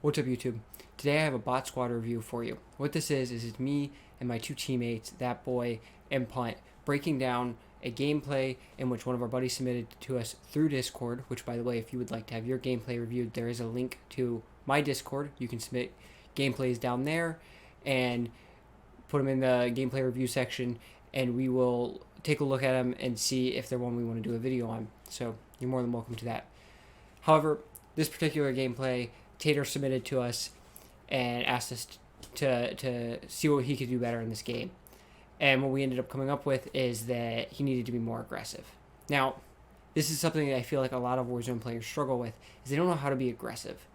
What's up, YouTube? Today I have a bot squad review for you. What this is it's me and my two teammates, that boy and Punt, breaking down a gameplay in which one of our buddies submitted to us through Discord, which, by the way, if you would like to have your gameplay reviewed, there is a link to my Discord. You can submit gameplays down there and put them in the gameplay review section, and we will take a look at them and see if they're one we want to do a video on. So you're more than welcome to that. However, this particular gameplay, Tater submitted to us and asked us to see what he could do better in this game. And what we ended up coming up with is that he needed to be more aggressive. Now, this is something that I feel like a lot of Warzone players struggle with, is they don't know how to be aggressive.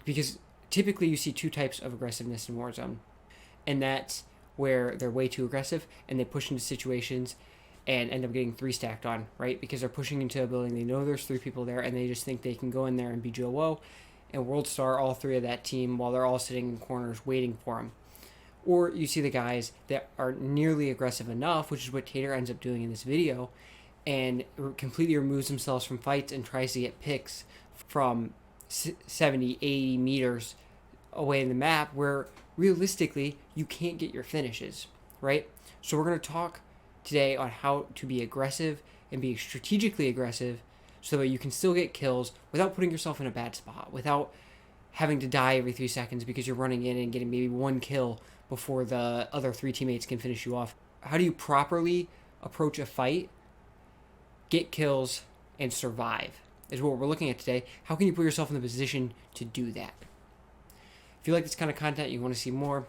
Because typically you see two types of aggressiveness in Warzone. And that's where they're way too aggressive and they push into situations and end up getting three stacked on, right? Because they're pushing into a building, they know there's three people there, and they just think they can go in there and be Joe Woe and World Star all three of that team while they're all sitting in corners waiting for them. Or you see the guys that are nearly aggressive enough, which is what Tater ends up doing in this video, and completely removes themselves from fights and tries to get picks from 70, 80 meters away in the map where realistically you can't get your finishes, right? So we're going to talk today on how to be aggressive and be strategically aggressive so that you can still get kills without putting yourself in a bad spot, without having to die every 3 seconds because you're running in and getting maybe one kill before the other three teammates can finish you off. How do you properly approach a fight, get kills, and survive is what we're looking at today. How can you put yourself in the position to do that? If you like this kind of content, you want to see more,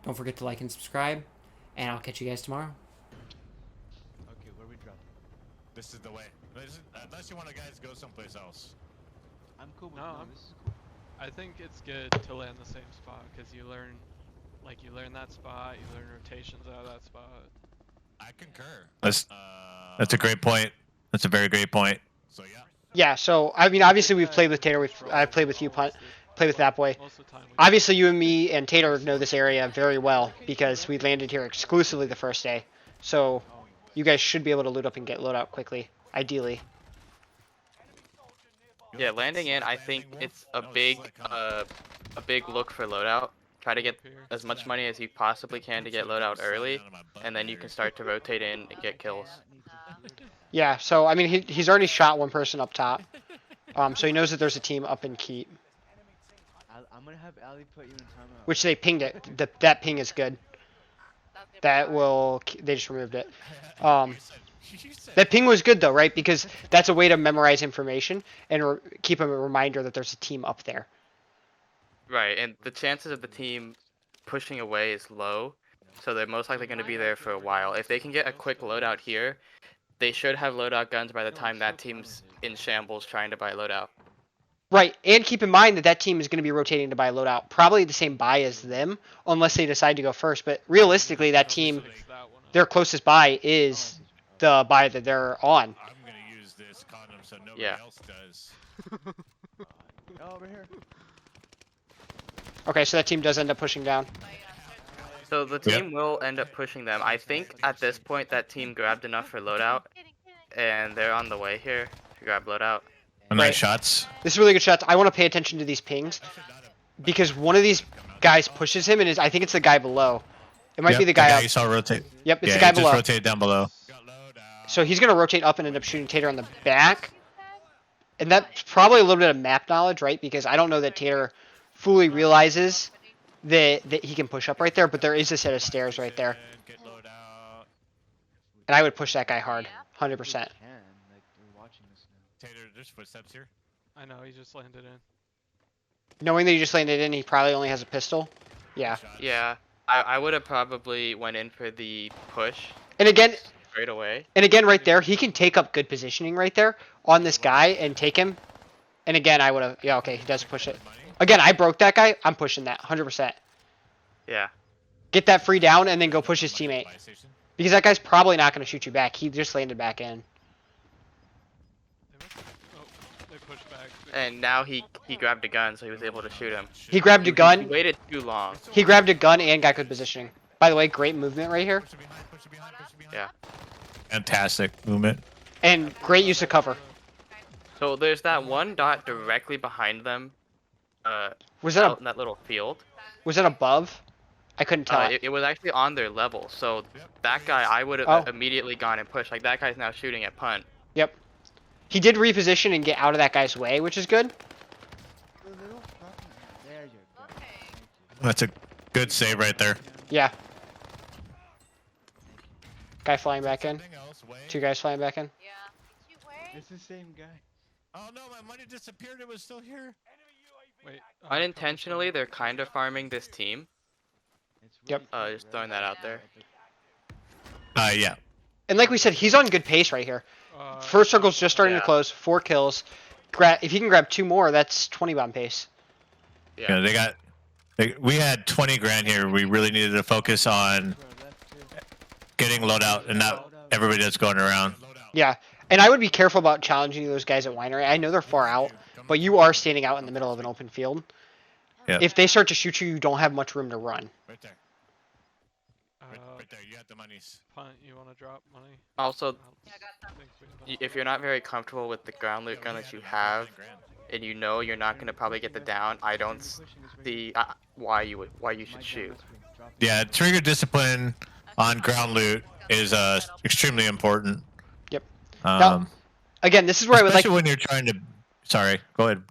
don't forget to like and subscribe, and I'll catch you guys tomorrow. Okay, where we drop? This is the way. Unless you want to guys go someplace else. I'm cool with No, this is cool. I think it's good to land the same spot because you learn that spot, you learn rotations out of that spot. I concur. That's a great point. That's a very great point. So yeah. Yeah, so I mean, obviously we've played with Tater. I've played with you, Punt. Played with that boy. Most of the time we Obviously, you and me and Tater know this area very well because we landed here exclusively the first day. So you guys should be able to loot up and get load out quickly, ideally. Yeah, landing in, I think it's a big look for loadout. Try to get as much money as you possibly can to get loadout early, and then you can start to rotate in and get kills. Yeah, so I mean, he's already shot one person up top, so he knows that there's a team up in Keep, I'm gonna have Ali put you in timeout. which they pinged it. That ping is good. That will, they just removed it. That ping was good though, right? Because that's a way to memorize information and keep a reminder that there's a team up there. Right, and the chances of the team pushing away is low, so they're most likely going to be there for a while. If they can get a quick loadout here, they should have loadout guns by the time that team's in shambles trying to buy loadout. Right, and keep in mind that that team is going to be rotating to buy loadout. Probably the same buy as them, unless they decide to go first. But realistically, that team, fix that one up. their closest buy is the buy that they're on. I'm gonna use this condom so nobody Yeah. else does. Oh, over here. Okay, so that team does end up pushing down. So the team will end up pushing them. I think at this point that team grabbed enough for loadout, and they're on the way here to grab loadout. Nice shots. This is really good shots. I want to pay attention to these pings because one of these guys pushes him, and I think it's the guy below. It might be the guy up. you saw rotate. Yep, it's Yeah, the guy he just below. rotated down below. So he's going to rotate up and end up shooting Tater on the back. And that's probably a little bit of map knowledge, right? Because I don't know that Tater fully realizes that he can push up right there, but there is a set of stairs right there. Get loadout. And I would push that guy hard, 100%. Like, we're watching this now. Tater, there's footsteps here. I know, he just landed in. Knowing that he just landed in, he probably only has a pistol. Yeah. Yeah, I would have probably went in for the push And again, straight away. right there, he can take up good positioning right there on this guy and take him. And again, I would have, yeah, okay, he does push it. Again, I broke that guy. I'm pushing that, 100%. Yeah. Get that free down and then go push his teammate. Buy station. Because that guy's probably not going to shoot you back. He just landed back in. Oh, they pushed back. And now he grabbed a gun, so he was able to shoot him. He grabbed a He gun. waited too long. He grabbed a gun and got good positioning. By the way, great movement right here. Push it behind, push it behind, push it behind. Yeah. Fantastic movement. And great use of cover. So there's that one dot directly behind them Was that out in that little field. was that above? I couldn't tell. It was actually on their level, so that guy I would have Oh. immediately gone and pushed. Like that guy's now shooting at punt. Yep. He did reposition and get out of that guy's way, which is good. The little fucking. There you go. Okay. Thank you. That's a good save right there. Yeah. Guy flying back in. Something else, Wayne? 2 guys flying back in. Yeah. Did you wait? It's the same guy. Oh no, my money disappeared. It was still here. Wait. Unintentionally, they're kind of farming this team. It's Yep. really Just throwing that out there. Yeah. And like we said, he's on good pace right here. First circle's just starting to Yeah. close. 4 kills. If he can grab 2 more, that's 20 bomb pace. Yeah, we had 20 grand here. We really needed to focus on Bro, left too. getting loadout and not everybody that's going around. Yeah. And I would be careful about challenging those guys at Winery. I know they're far out, but you are standing out in the middle of an open field. Yeah. If they start to shoot you, you don't have much room to run. Right there. Right, Uh, right there. You got the monies. punt. You want to drop money? Also, Yeah, I got some. Think we if you're not very comfortable with the ground loot gun that you have, and you know you're not gonna probably get the down, I don't see why you should shoot. Yeah, trigger discipline on ground loot is extremely important. Yep. Um, Again, this is where I would like. especially when you're trying to. Sorry, go ahead.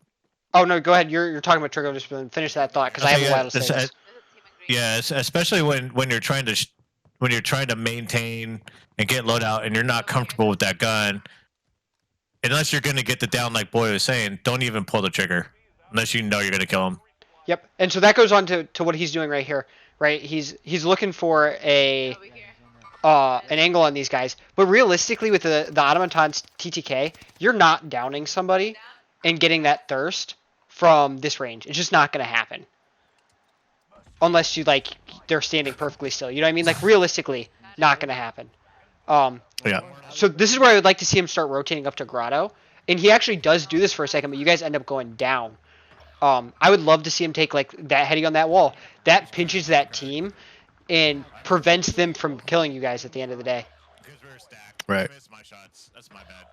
Oh no, go ahead. You're talking about trigger discipline. Finish that thought because I have Okay, a while to say this- this. There's a team agreement. Yeah, especially when you're trying to when you're trying to maintain and get loadout and you're not comfortable with that gun. Unless you're gonna get the down, like Boy was saying, don't even pull the trigger unless you know you're gonna kill him. Yep. And so that goes on to what he's doing right here. Right. He's looking for a Over here. an angle on these guys. But realistically, with the automatons TTK, you're not downing somebody and getting that thirst from this range. It's just not going to happen. Unless you like they're standing perfectly still. You know what I mean? Like realistically, not going to happen. Yeah. So this is where I would like to see him start rotating up to Grotto. And he actually does do this for a second, but you guys end up going down. I would love to see him take like that heading on that wall. That pinches that team and prevents them from killing you guys at the end of the day. Because we were stacked. Right. I missed my shots. That's my bad.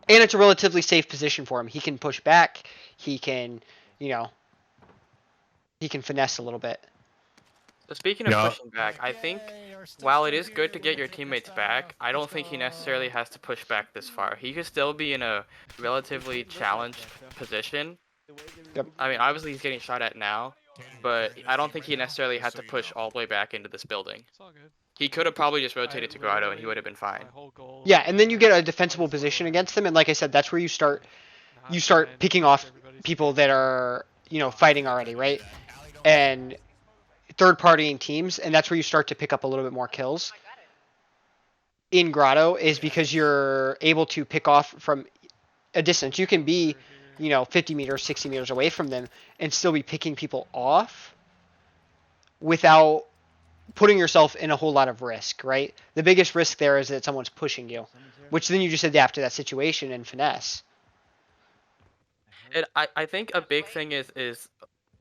And it's a relatively safe position for him. He can push back. He can, he can finesse a little bit. So speaking of Yeah. pushing back, I think while it is good to get your teammates back, I don't think he necessarily has to push back this far. He could still be in a relatively challenged position. Yep. I mean, obviously he's getting shot at now, but I don't think he necessarily had to push all the way back into this building. It's all good. He could have probably just rotated to Grotto and he would have been fine. My whole goal Yeah, is and then you to get a defensible position against them. And like I said, that's where you start not you start try and picking push off everybody's people that are, fighting already, right? And third partying teams, and that's where you start to pick up a little bit more kills. I got it. In Grotto is because you're able to pick off from a distance. You can be, 50 meters, 60 meters away from them and still be picking people off without putting yourself in a whole lot of risk, right? The biggest risk there is that someone's pushing you, which then you just adapt to that situation and finesse. And I think a big thing is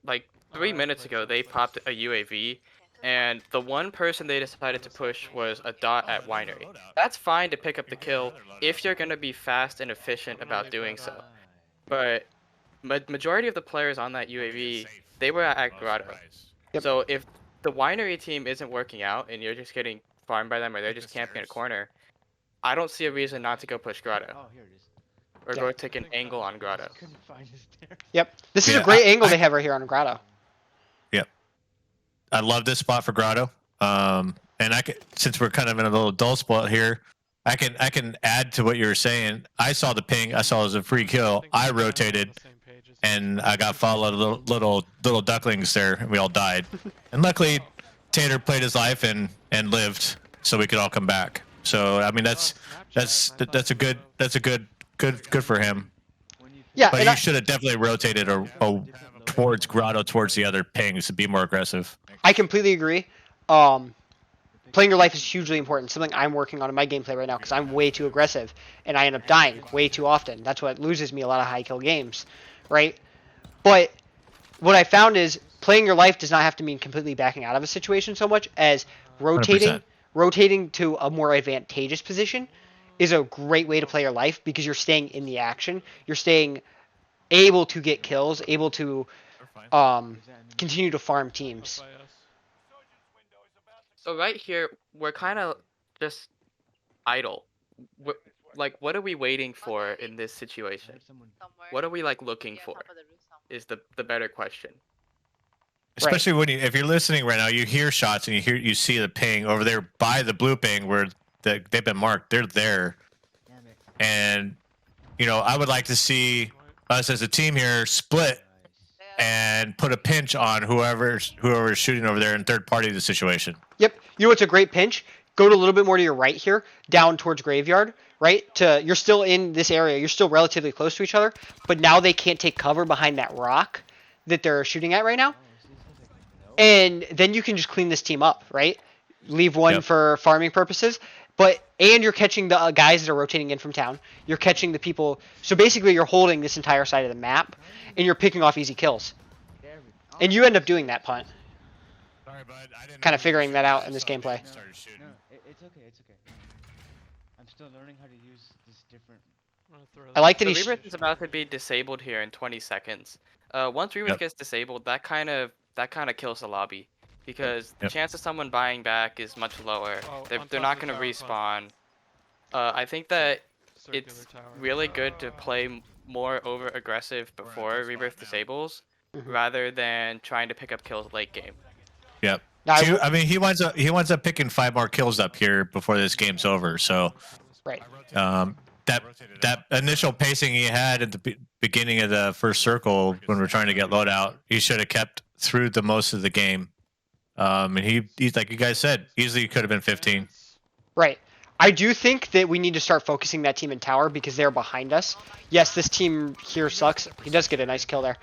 like 3 minutes ago they popped a UAV, and the one person they decided to push was a dot at Winery. That's fine to pick up the kill if you're gonna be fast and efficient about doing so. But majority of the players on that UAV, they were at Grotto. Yep. So if the Winery team isn't working out and you're just getting farmed by them or they're just camping in a corner, I don't see a reason not to go push Grotto Oh, here it is. or Yeah. go take an angle on Grotto. Couldn't find his stairs. Yep. This is a Yeah, great angle they have right here on Grotto. I love this spot for Grotto. And since we're kind of in a little dull spot here, I can add to what you were saying. I saw the ping. I saw it was a free kill. I rotated, and I got followed little ducklings there, and we all died. And luckily, Tater played his life and lived, so we could all come back. So I mean, that's a good for him. Yeah, But and you should have definitely rotated towards Grotto, towards the other pings to be more aggressive. I completely agree. Playing your life is hugely important. Something I'm working on in my gameplay right now because I'm way too aggressive and I end up dying way too often. That's what loses me a lot of high kill games, right? But what I found is playing your life does not have to mean completely backing out of a situation so much as rotating 100%. rotating to a more advantageous position is a great way to play your life because you're staying in the action. You're staying able to get kills, able to continue to farm Up teams. by us. So right here, we're kind of just idle. Like, what are we waiting for in this situation? Somewhere. What are we like looking Maybe on for? top of the roof somewhere. Is the better question. Especially when if you're listening right now, you hear shots and you see the ping over there by the blue ping where they've been marked. They're there, and I would like to see us as a team here split and put a pinch on whoever's shooting over there and third party the situation. Yep. You know what's a great pinch? Go to a little bit more to your right here, down towards graveyard, right? You're still in this area. You're still relatively close to each other, but now they can't take cover behind that rock that they're shooting at right now. And then you can just clean this team up, right? Leave one Yep. for farming purposes, and you're catching the guys that are rotating in from town. You're catching the people. So basically, you're holding this entire side of the map, and you're picking off easy kills. And you end up doing that punt. Sorry, bud. I didn't Kinda figuring that out in this gameplay. No, it's okay. It's okay. I'm still learning how to use this different. I'm gonna throw I like that So he's. Rebirth is about to be disabled here in 20 seconds. Once Rebirth Yep. gets disabled, that kind of kills the lobby, because the Yep. chance of someone buying back is much lower. Oh, They're on they're top not of the going to tower, respawn. I think that circular it's tower. really good to play more over aggressive before Rebirth disables, Mhm. rather than trying to pick up kills late game. Yep. Now, I mean, he winds up picking 5 more kills up here before this game's over. So, Right. that initial pacing he had at the beginning of the first circle when we're trying to get loadout, he should have kept through the most of the game. And he's like you guys said, easily could have been 15. Right. I do think that we need to start focusing that team in tower because they're behind us. Yes, this team here sucks. He does get a nice kill there.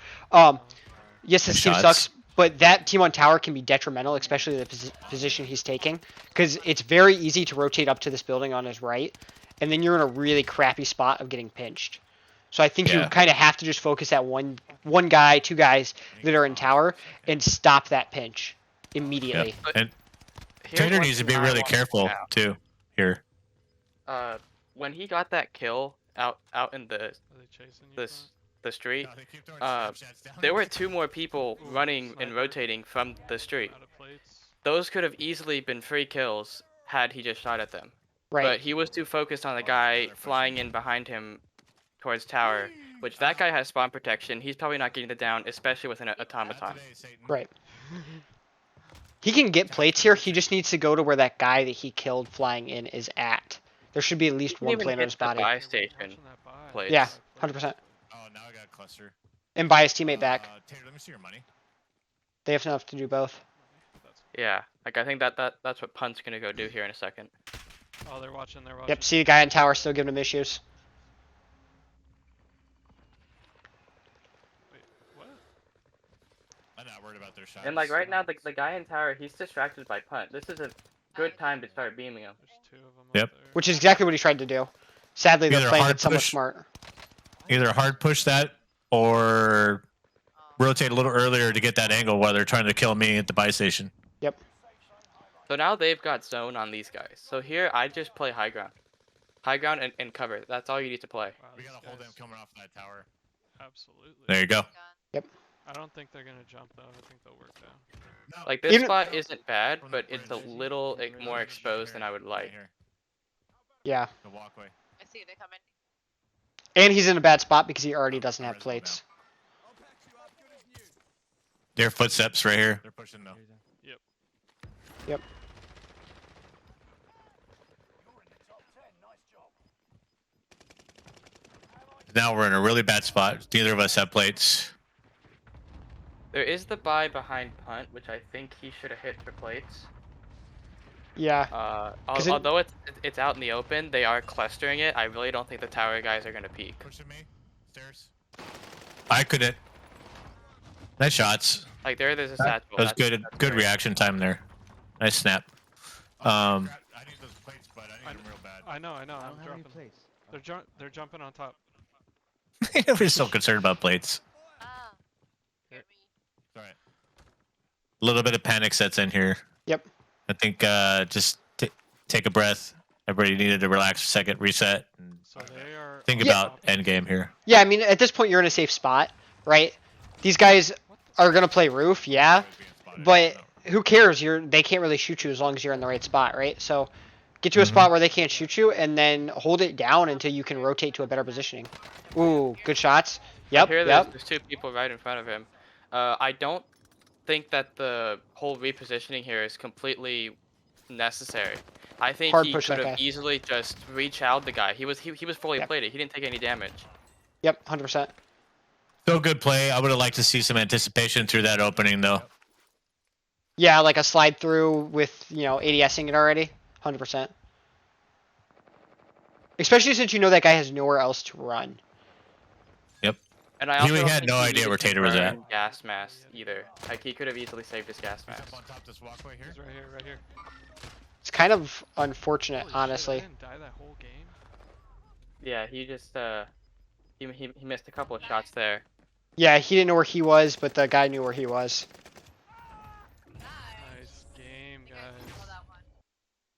Yes, this team Shots. sucks, but that team on tower can be detrimental, especially the position he's taking, because it's very easy to rotate up to this building on his right, and then you're in a really crappy spot of getting pinched. So I think you Yeah. kind of have to just focus at one guy, 2 guys that are in tower, and stop that pinch immediately. Yep. And Here's Tater one needs to thing be I really wanna point careful out. too here. When he got that kill out in the Are they chasing you? this the street, Uh, there were 2 more people running and sniper. rotating from the street. Out of plates. Those could have easily been free kills had he just shot at them. Right. But he was too focused on the guy flying in behind him towards tower, which that guy has spawn protection. He's probably not getting the down, especially with an automaton. Right. He can get plates here. He just needs to go to where that guy that he killed flying in is at. There should be at least He one even plane on hit his the body. buy Hey, we're station. watching that buy. plates. Yeah, 100%. Oh, now I got a cluster. And buy his teammate back. Tater, let me see your money. They have enough to do both. Yeah, like I think that's what Punt's gonna go do here in a second. Oh, they're watching. They're watching. Yep, see the guy in tower still giving him issues. Wait, what? I'm not worried about their shots. And like right now, the guy in tower, he's distracted by Punt. This is a good time to start beaming him. There's 2 of them Yep. up there. Which is exactly what he tried to do. Sadly, they're Either playing hard it somewhat push- smart. Either hard push that or rotate a little earlier to get that angle while they're trying to kill me at the buy station. Yep. So now they've got zone on these guys. So here I just play high ground. High ground and cover. That's all you need to play. Wow, We these gotta hold them guys- coming off that tower. Absolutely. There you go. I don't think they're gonna jump though. I think they'll work down. Like this Even- spot isn't bad, but it's a little more exposed than I would like. Yeah. The walkway. I see they coming. And he's in a bad spot because he already doesn't have plates. Their footsteps right here. They're pushing now. Yep. Now we're in a really bad spot. Neither of us have plates. There is the buy behind Punt, which I think he should have hit for plates. Yeah. 'Cause Although it's out in the open, they are clustering it. I really don't think the tower guys are gonna peek. Pushing me. Stairs. I couldn't. Nice shots. Like there's a satchel. That was That's good great. reaction time there. Nice snap. Oh, I need those plates, but I need them real bad. I know. I I'm don't have any dropping. plates. They're jumping on top. We're so concerned about plates. Ah. Hear me. All right. A little bit of panic sets in here. Yep. I think just take a breath. Everybody needed to relax a second, reset, and So they are. think on about top. end game here. Yeah, I mean, at this point, you're in a safe spot, right? These guys, What the are gonna play roof, yeah, but who cares? They can't really shoot you as long as you're in the right spot, right? So get to a spot where they can't shoot you, and then hold it down until you can rotate to a better positioning. Ooh, good shots. I Yep, hear yep. there's two people right in front of him. I don't think that the whole repositioning here is completely necessary. I think Hard he push could that have guy. easily just reach-out the guy. He was fully Yep. plated. He didn't take any damage. Yep, 100%. Still good play. I would have liked to see some anticipation through that opening, though. Yeah, like a slide through with, ADSing it already. 100%. Especially since you know that guy has nowhere else to run. Yep. And I He also don't had think no he idea needed where to Tater was at. burn gas mask either. Like he could have easily saved his gas mask. On top of this walkway here. He's right here, right here. It's kind of unfortunate, Holy honestly. shit, I didn't die that whole game. Yeah, he just he missed a couple of shots there. Yeah, he didn't know where he was, but the guy knew where he was. Nice game, guys.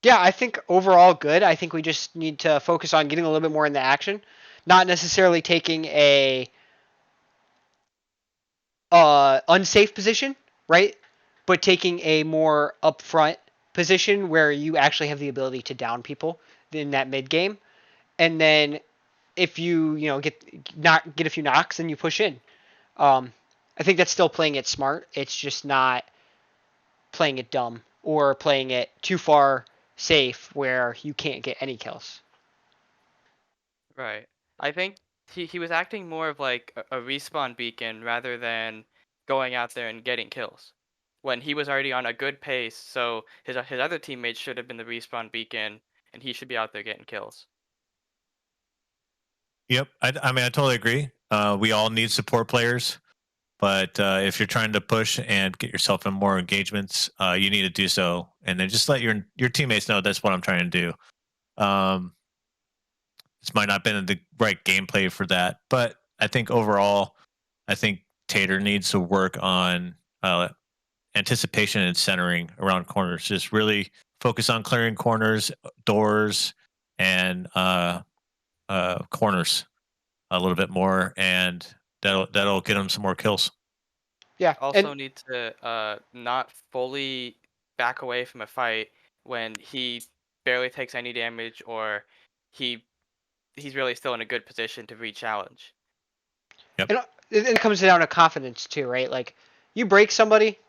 Yeah, I think overall good. I think we just need to focus on getting a little bit more in the action, not necessarily taking a unsafe position, right? But taking a more upfront position where you actually have the ability to down people in that mid game, and then if you get a few knocks, then you push in. I think that's still playing it smart. It's just not playing it dumb or playing it too far safe where you can't get any kills. Right. I think he was acting more of like a respawn beacon rather than going out there and getting kills. When he was already on a good pace, so his other teammates should have been the respawn beacon, and he should be out there getting kills. Yep. I mean, I totally agree. We all need support players, but if you're trying to push and get yourself in more engagements, you need to do so, and then just let your teammates know that's what I'm trying to do. This might not have been the right gameplay for that, but I think overall, I think Tater needs to work on anticipation and centering around corners. Just really focus on clearing corners, doors, and corners a little bit more, and that'll get him some more kills. Yeah, Also and need to not fully back away from a fight when he barely takes any damage or he's really still in a good position to re-challenge. and it comes down to confidence too, right? Like you break somebody,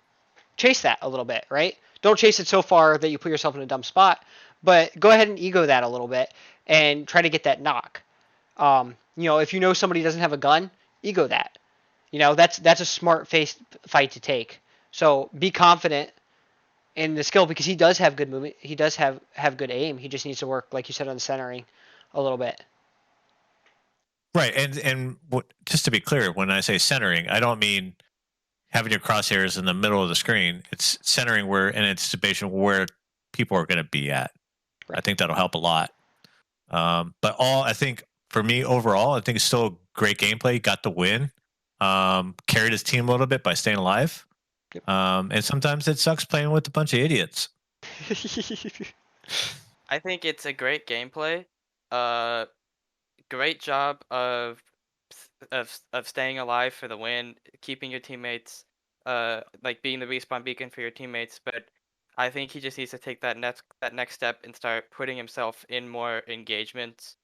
chase that a little bit, right? Don't chase it so far that you put yourself in a dumb spot, but go ahead and ego that a little bit and try to get that knock. If you know somebody doesn't have a gun, ego that. That's a smart fight to take. So be confident in the skill because he does have good movement. He does have good aim. He just needs to work, like you said, on the centering a little bit. Right, and just to be clear, when I say centering, I don't mean having your crosshairs in the middle of the screen. It's centering where in anticipation where people are going to be at. Right. I think that'll help a lot. But I think for me overall, I think it's still a great gameplay. Got the win. Carried his team a little bit by staying alive. Yep. And sometimes it sucks playing with a bunch of idiots. I think it's a great gameplay. Great job of staying alive for the win, keeping your teammates, like being the respawn beacon for your teammates. But I think he just needs to take that next step and start putting himself in more engagements,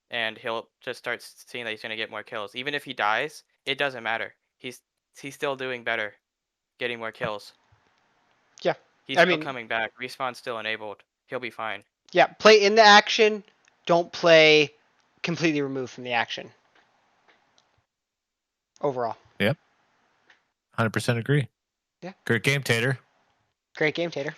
and he'll just start seeing that he's gonna get more kills. Even if he dies, it doesn't matter. He's still doing better, getting more kills. Yeah. He's I still mean, coming back. Respawn's still enabled. He'll be fine. yeah, play in the action. Don't play completely removed from the action. Overall. Yep. 100% agree. Yeah. Great game, Tater. Great game, Tater.